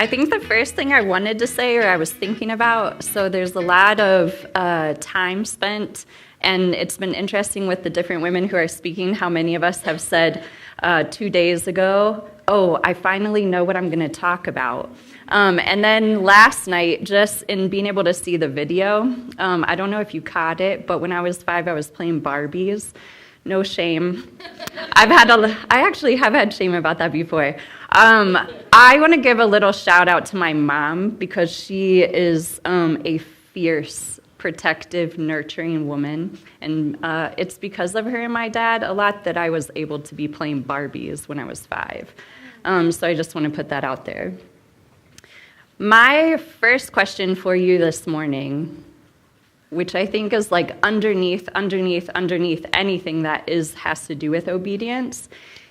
I think the first thing I wanted to say, or I was thinking about, so there's a lot of time spent, and it's been interesting with the different women who are speaking, how many of us have said 2 days ago, oh, I finally know what I'm going to talk about. And then last night, just in being able to see the video, I don't know if you caught it, but when I was 5, I was playing Barbies. No shame. I actually have had shame about that before. I want to give a little shout out to my mom because she is a fierce, protective, nurturing woman. And it's because of her and my dad a lot that I was able to be playing Barbies when I was 5. So I just want to put that out there. My first question for you this morning, which I think is like underneath anything that has to do with obedience,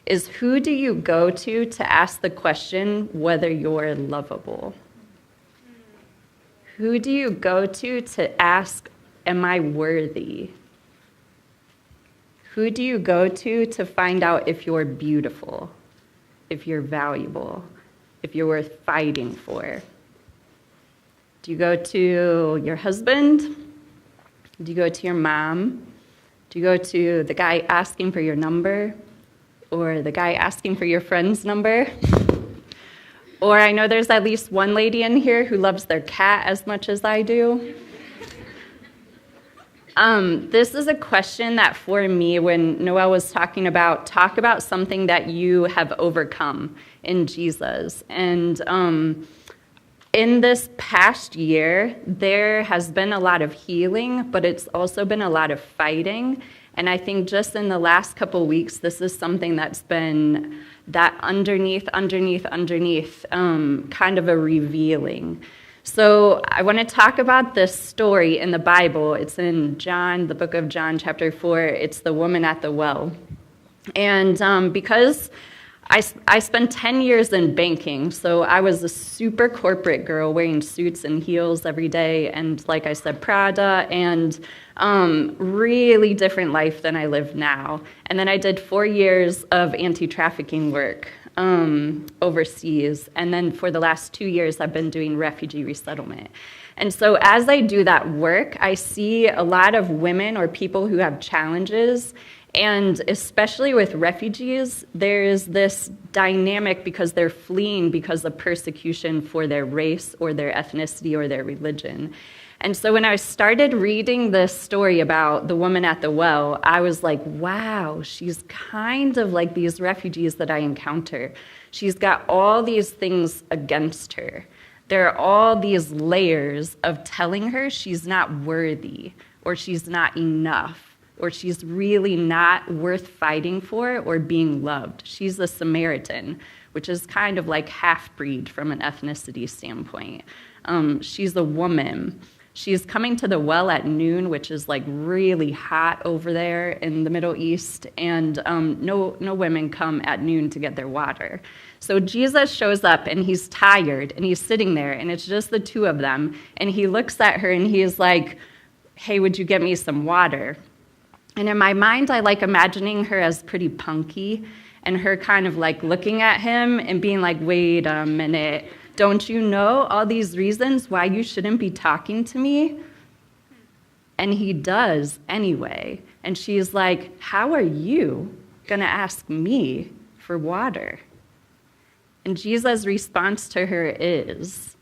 is who do you go to ask the question whether you're lovable? Who do you go to ask, am I worthy? Who do you go to find out if you're beautiful, if you're valuable, if you're worth fighting for? Do you go to your husband? Do you go to your mom? Do you go to the guy asking for your number? Or the guy asking for your friend's number? Or I know there's at least one lady in here who loves their cat as much as I do. This is a question that for me, when Noelle was talking about, talk about something that you have overcome in Jesus. And in this past year, there has been a lot of healing, but it's also been a lot of fighting. And I think just in the last couple weeks, this is something that's been that underneath, kind of a revealing. So I want to talk about this story in the Bible. It's in John, the book of John, chapter 4. It's the woman at the well. And because I spent 10 years in banking, so I was a super corporate girl wearing suits and heels every day, and like I said, Prada, and really different life than I live now. And then I did 4 years of anti-trafficking work overseas, and then for the last 2 years, I've been doing refugee resettlement. And so as I do that work, I see a lot of women or people who have challenges. And especially with refugees, there's this dynamic because they're fleeing because of persecution for their race or their ethnicity or their religion. And so when I started reading this story about the woman at the well, I was like, wow, she's kind of like these refugees that I encounter. She's got all these things against her. There are all these layers of telling her she's not worthy or she's not enough, or she's really not worth fighting for or being loved. She's a Samaritan, which is kind of like half-breed from an ethnicity standpoint. She's a woman. She's coming to the well at noon, which is like really hot over there in the Middle East, and no women come at noon to get their water. So Jesus shows up, and he's tired, and he's sitting there, and it's just the two of them, and he looks at her, and he's like, hey, would you get me some water? And in my mind, I like imagining her as pretty punky and her kind of like looking at him and being like, wait a minute, don't you know all these reasons why you shouldn't be talking to me? And he does anyway. And she's like, how are you going to ask me for water? And Jesus' response to her is,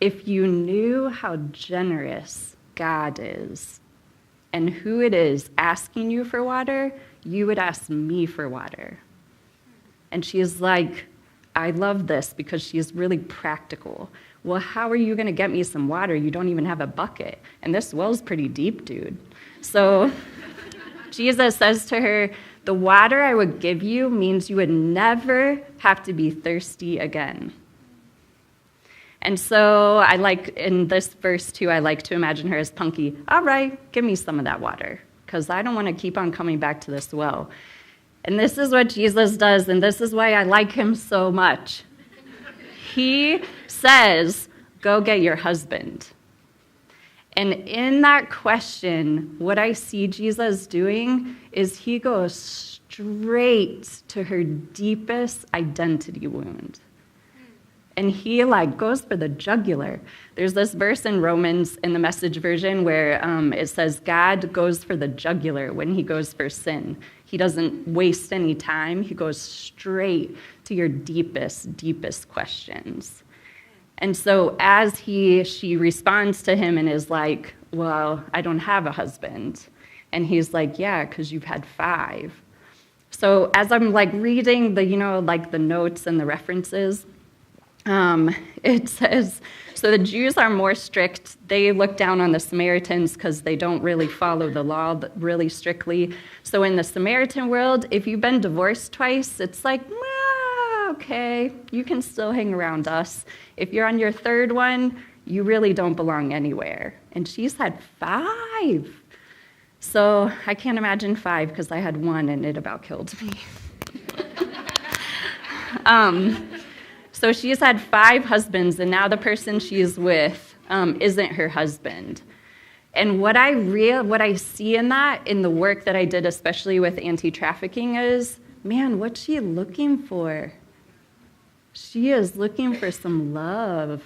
if you knew how generous God is, and who it is asking you for water, you would ask me for water. And she is like, I love this because she is really practical. Well, how are you going to get me some water? You don't even have a bucket. And this well's pretty deep, dude. So Jesus says to her, the water I would give you means you would never have to be thirsty again. And so I like, in this verse too, I like to imagine her as punky. All right, give me some of that water, because I don't want to keep on coming back to this well. And this is what Jesus does, and this is why I like him so much. He says, go get your husband. And in that question, what I see Jesus doing is he goes straight to her deepest identity wound. And he goes for the jugular. There's this verse in Romans in the Message version where it says God goes for the jugular when he goes for sin. He doesn't waste any time. He goes straight to your deepest questions. And so as she responds to him and is like, well, I don't have a husband. And he's like, yeah, because you've had 5. So as I'm reading the notes and the references, it says, so the Jews are more strict. They look down on the Samaritans because they don't really follow the law really strictly. So in the Samaritan world, if you've been divorced twice, it's okay, you can still hang around us. If you're on your 3rd one, you really don't belong anywhere. And she's had 5. So I can't imagine 5 because I had 1 and it about killed me. So she's had 5 husbands, and now the person she's with isn't her husband. And what I see in that, in the work that I did, especially with anti-trafficking, is, man, what's she looking for? She is looking for some love.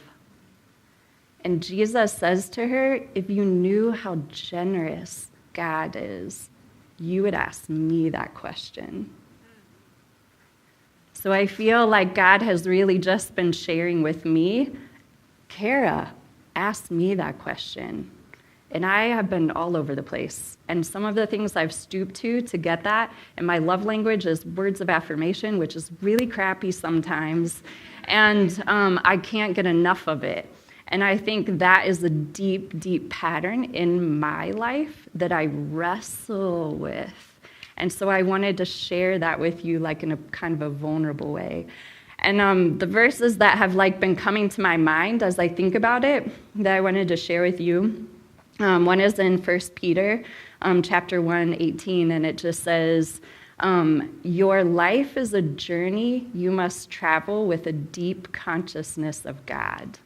And Jesus says to her, if you knew how generous God is, you would ask me that question. So I feel like God has really just been sharing with me, Kara, ask me that question. And I have been all over the place. And some of the things I've stooped to get that, and my love language is words of affirmation, which is really crappy sometimes. And I can't get enough of it. And I think that is a deep pattern in my life that I wrestle with. And so I wanted to share that with you in a kind of a vulnerable way. And the verses that have been coming to my mind as I think about it that I wanted to share with you, one is in 1 Peter chapter 1, 18, and it just says, your life is a journey you must travel with a deep consciousness of God.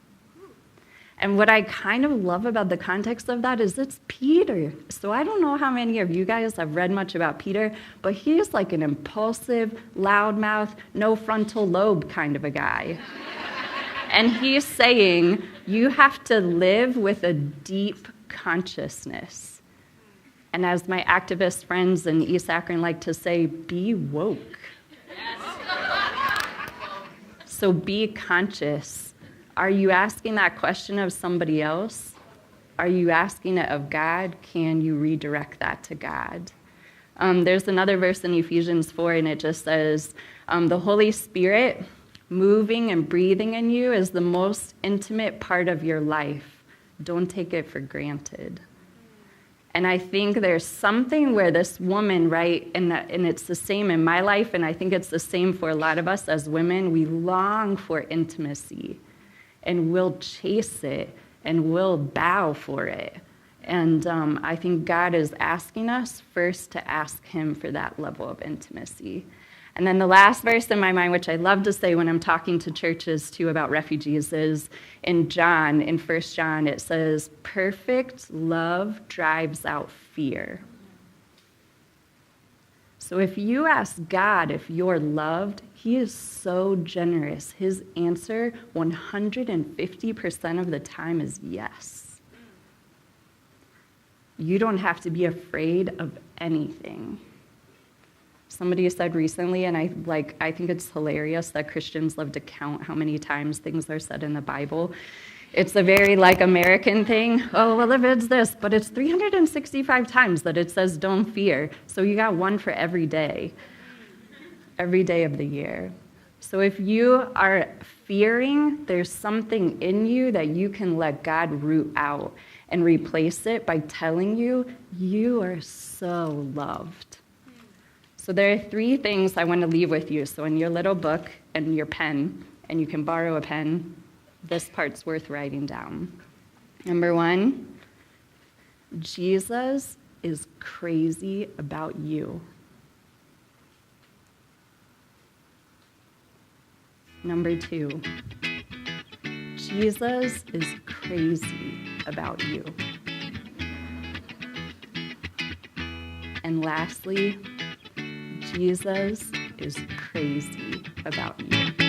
And what I kind of love about the context of that is it's Peter. So I don't know how many of you guys have read much about Peter, but he's an impulsive, loudmouth, no frontal lobe kind of a guy. And he's saying you have to live with a deep consciousness. And as my activist friends in East Akron like to say, be woke. So be conscious. Are you asking that question of somebody else? Are you asking it of God? Can you redirect that to God? There's another verse in Ephesians 4, and it just says, the Holy Spirit moving and breathing in you is the most intimate part of your life. Don't take it for granted. And I think there's something where this woman, right, and it's the same in my life, and I think it's the same for a lot of us as women, we long for intimacy. And we'll chase it, and we'll bow for it. And I think God is asking us first to ask him for that level of intimacy. And then the last verse in my mind, which I love to say when I'm talking to churches, too, about refugees, is in 1 John, it says, perfect love drives out fear. So if you ask God if you're loved, he is so generous. His answer 150% of the time is yes. You don't have to be afraid of anything. Somebody said recently, and I think it's hilarious that Christians love to count how many times things are said in the Bible. It's a very American thing. Oh, well, if it's this, but it's 365 times that it says don't fear. So you got one for every day of the year. So if you are fearing, there's something in you that you can let God root out and replace it by telling you, you are so loved. So there are 3 things I want to leave with you. So in your little book and your pen, and you can borrow a pen, this part's worth writing down. Number 1, Jesus is crazy about you. Number 2, Jesus is crazy about you. And lastly, Jesus is crazy about you.